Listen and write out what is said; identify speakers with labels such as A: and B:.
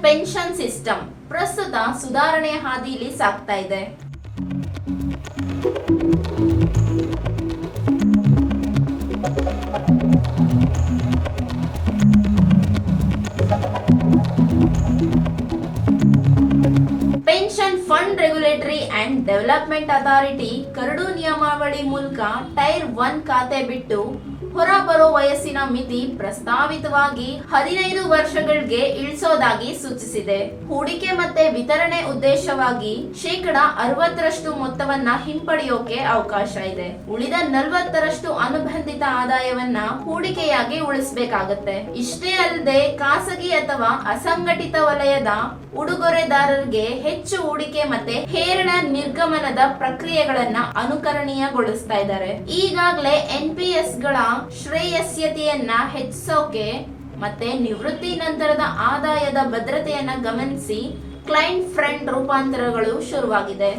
A: Pension system ಪ್ರಸ್ತುತ ಸುಧಾರಣೆಯ ಹಾದಿಯಲ್ಲಿ ಸಾಗ್ತಾ ಇದೆ. Pension fund regulatory and development authority ಕರಡು ನಿಯಮಾವಳಿ ಮೂಲಕ ಟೈರ್ 1 ಖಾತೆ ಬಿಟ್ಟು ಹೊರಬರೋ ವಯಸ್ಸಿನ ಮಿತಿ ಪ್ರಸ್ತಾವಿತವಾಗಿ 15 ವರ್ಷಗಳಿಗೆ ಇಳಿಸೋದಾಗಿ ಸೂಚಿಸಿದೆ. ಹೂಡಿಕೆ ಮತ್ತೆ ವಿತರಣೆ ಉದ್ದೇಶವಾಗಿ 60% ಮೊತ್ತವನ್ನ ಹಿಂಪಡೆಯೋಕೆ ಅವಕಾಶ ಇದೆ. ಉಳಿದ 40% ಅನುಬಂಧಿತ ಆದಾಯವನ್ನ ಹೂಡಿಕೆಯಾಗಿ ಉಳಿಸಬೇಕಾಗತ್ತೆ. ಇಷ್ಟೇ ಅಲ್ಲದೆ ಖಾಸಗಿ ಅಥವಾ ಅಸಂಘಟಿತ ವಲಯದ ಉಡುಗೊರೆದಾರರಿಗೆ ಹೆಚ್ಚು ಹೂಡಿಕೆ ಮತ್ತೆ ಹೇರಳ ನಿರ್ಗಮನದ ಪ್ರಕ್ರಿಯೆಗಳನ್ನ ಅನುಕರಣೀಯಗೊಳಿಸ್ತಾ ಇದ್ದಾರೆ. ಈಗಾಗಲೇ NPS ಗಳ ಶ್ರೇಯಸ್ಯತೆಯನ್ನ ಹೆಚ್ಚಿಸೋಕೆ ಮತ್ತೆ ನಿವೃತ್ತಿ ನಂತರದ ಆದಾಯದ ಭದ್ರತೆಯನ್ನ ಗಮನಿಸಿ ಕ್ಲೈಂಟ್ ಫ್ರೆಂಡ್ ರೂಪಾಂತರಗಳು ಶುರುವಾಗಿದೆ.